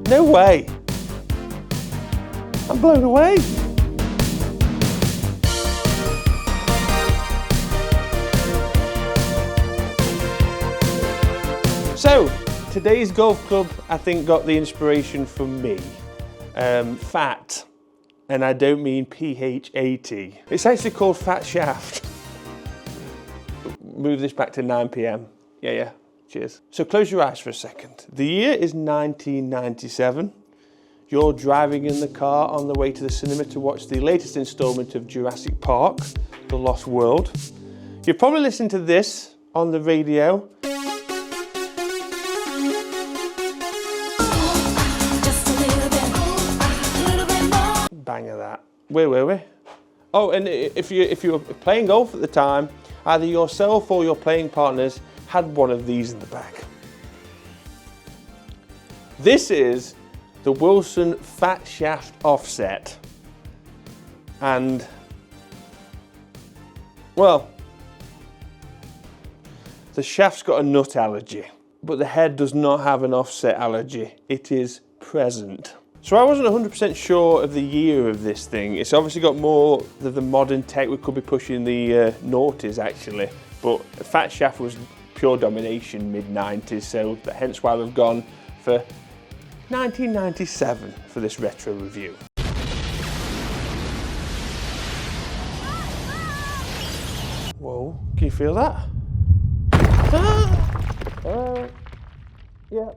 No way. I'm blown away. So, today's golf club, I think, got the inspiration from me. Fat, and I don't mean P-H-A-T. It's actually called Fat Shaft. Move this back to 9 p.m. Yeah, cheers. So close your eyes for a second. The year is 1997. You're driving in the car on the way to the cinema to watch the latest installment of Jurassic Park, The Lost World. You've probably listened to this on the radio. Bang of that. Where were we? Oh, and if you were playing golf at the time, either yourself or your playing partners had one of these in the back. This is the Wilson Fat Shaft Offset. And, well, the shaft's got a nut allergy, but the head does not have an offset allergy. It is present. So I wasn't 100% sure of the year of this thing. It's obviously got more of the modern tech. We could be pushing the noughties actually, but Fat Shaft was pure domination mid-90s, so hence why we've gone for 1997 for this retro review. Whoa, can you feel that? Yeah.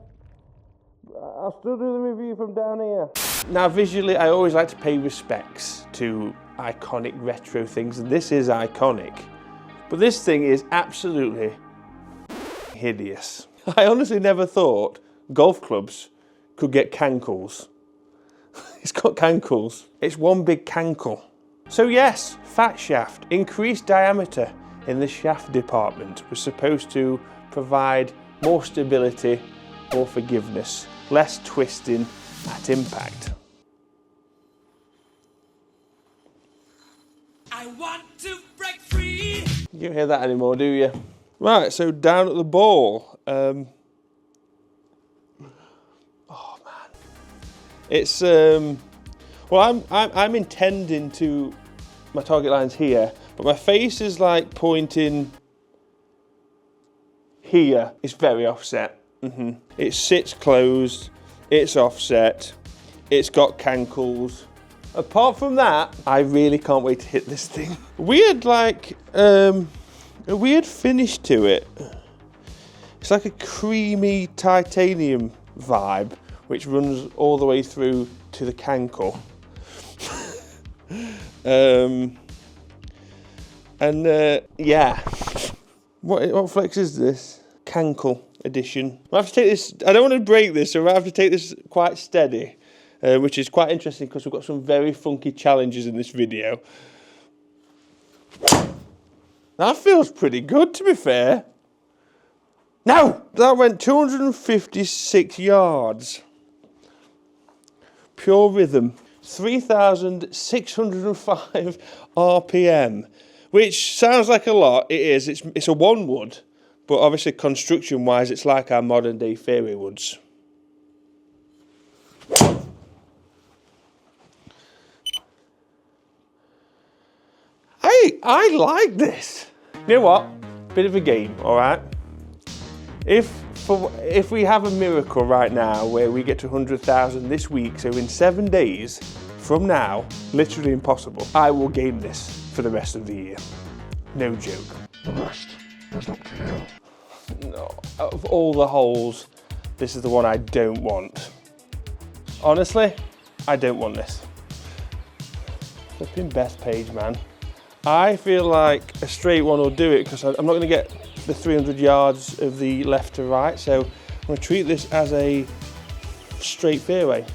I'll still do the review from down here. Now visually, I always like to pay respects to iconic retro things, and this is iconic. But this thing is absolutely hideous. I honestly never thought golf clubs could get cankles. It's got cankles. It's one big cankle. So yes, Fat Shaft, increased diameter in the shaft department, was supposed to provide more stability, more forgiveness, less twisting at impact. I want to break free. You don't hear that anymore, do you? Right, so down at the ball. Oh man, it's well, I'm intending to. My target line's here, but my face is like pointing here. It's very offset. It sits closed, it's offset, it's got cankles. Apart from that, I really can't wait to hit this thing. Weird, like, a weird finish to it. It's like a creamy titanium vibe, which runs all the way through to the cankle. Yeah. What flex is this? Cankle edition. I have to take this, I don't want to break this, so I have to take this quite steady, which is quite interesting because we've got some very funky challenges in this video. That feels pretty good, to be fair. No! That went 256 yards. Pure rhythm. 3,605 RPM, which sounds like a lot. It is. It's a one wood. But obviously construction-wise, it's like our modern-day fairway woods. I like this. You know what? Bit of a game, all right? If we have a miracle right now where we get to 100,000 this week, so in 7 days from now, literally impossible, I will game this for the rest of the year. No joke. The rest is up to you. No, of all the holes, this is the one I don't want. Honestly, I don't want this. Flipping best page, man. I feel like a straight one will do it because I'm not going to get the 300 yards of the left to right, so I'm going to treat this as a straight fairway.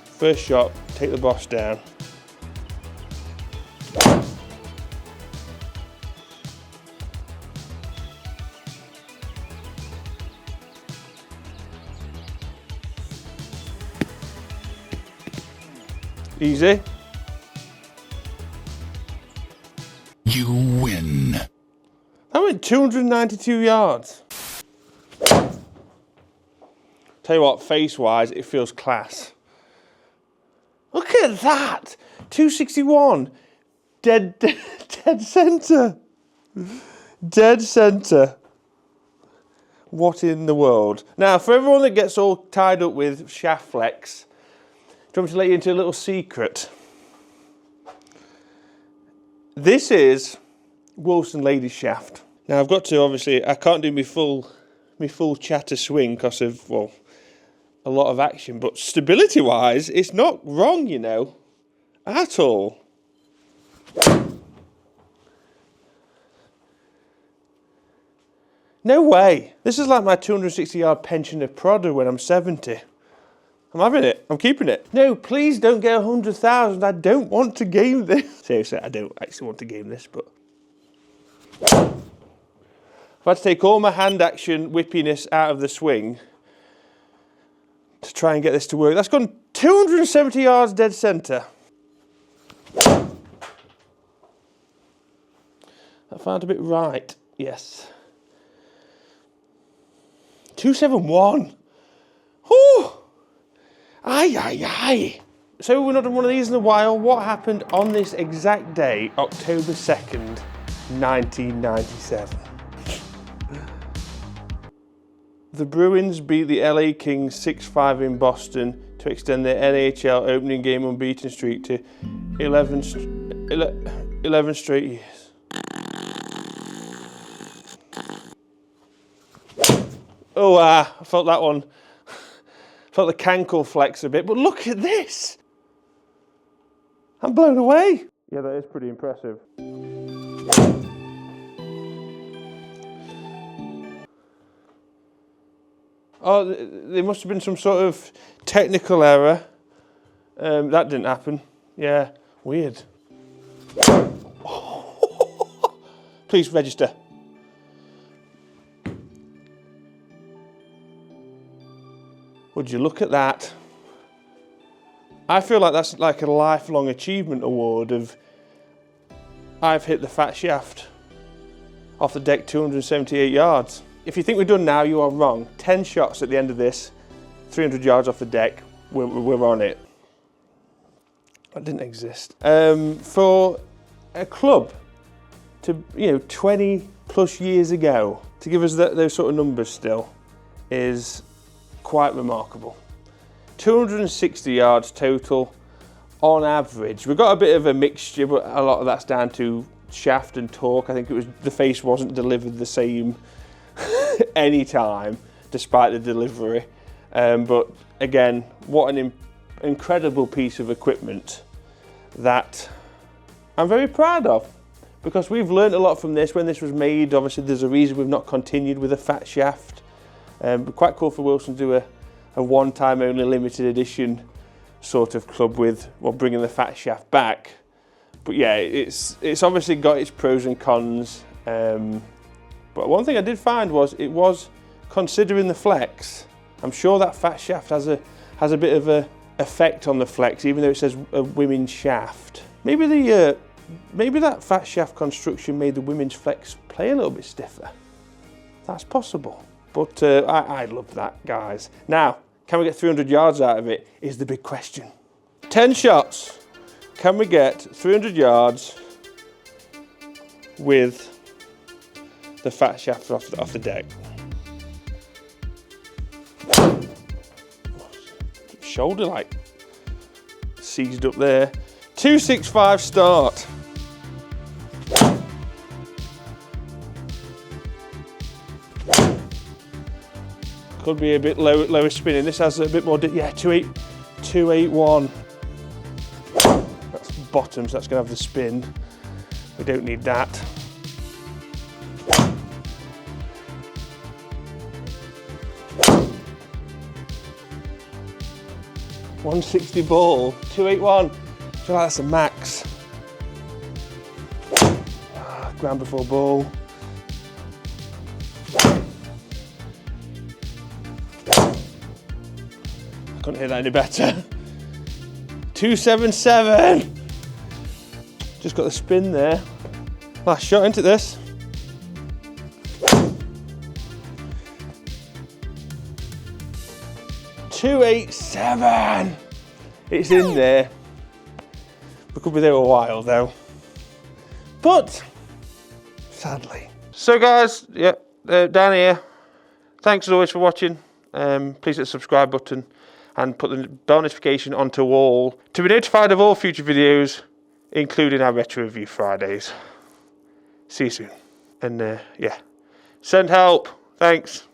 First shot, take the boss down. Easy. You win. That went 292 yards. Tell Tell you what, face-wise, it feels class. Look at that! 261. Dead centre. Dead centre. What in the world? Now, for everyone that gets all tied up with shaft flex, do you want me to let you into a little secret? This is Wilson Ladies shaft. Now, I've got to, obviously, I can't do my full chatter swing because of, well, a lot of action, but stability-wise, it's not wrong, you know, at all. No way. This is like my 260-yard pensioner prodder when I'm 70. I'm having it. I'm keeping it. No, please don't get 100,000. I don't want to game this. Seriously, I don't actually want to game this, but... I've had to take all my hand action whippiness out of the swing to try and get this to work. That's gone 270 yards dead centre. That felt a bit right, yes. 271. Whew. Aye, aye, aye. So we've not done one of these in a while. What happened on this exact day, October 2nd, 1997? The Bruins beat the LA Kings 6-5 in Boston to extend their NHL opening game unbeaten streak to 11 straight years. Oh, I felt that one. Felt the cankle flex a bit, but look at this. I'm blown away. Yeah, that is pretty impressive. Oh, there must have been some sort of technical error. That didn't happen. Yeah, weird. Please register. Would you look at that? I feel like that's like a lifelong achievement award of I've hit the fat shaft off the deck 278 yards. If you think we're done now, you are wrong. 10 shots at the end of this, 300 yards off the deck, we're on it. That didn't exist. For a club to, 20 plus years ago, to give us those sort of numbers still is quite remarkable. 260 yards total on average. We've got a bit of a mixture, but a lot of that's down to shaft and torque. I think it was the face wasn't delivered the same any time, despite the delivery. But again, what an incredible piece of equipment that I'm very proud of, because we've learned a lot from this. When this was made, obviously there's a reason we've not continued with a fat shaft. Quite cool for Wilson to do a one-time only limited edition sort of club with, well, bringing the fat shaft back. But yeah, it's obviously got its pros and cons. But one thing I did find was it was, considering the flex, I'm sure that fat shaft has a bit of a effect on the flex, even though it says a women's shaft. Maybe that fat shaft construction made the women's flex play a little bit stiffer. That's possible. But I love that, guys. Now, can we get 300 yards out of it is the big question. 10 shots. Can we get 300 yards with the fat shaft off the deck? Shoulder like seized up there. 265 start. Could be a bit lower spinning. This has a bit more, yeah, 281. That's bottom, so that's going to have the spin. We don't need that. $160 ball, 281. I feel like that's a max. Ground before ball. Couldn't hear that any better. 277. Just got the spin there. Last shot into this. 287. It's in there. We could be there a while though. But sadly. So guys, yeah, down here. Thanks as always for watching. Please hit the subscribe button and put the bell notification onto all to be notified of all future videos, including our Retro Review Fridays. See you soon. And yeah, send help. Thanks.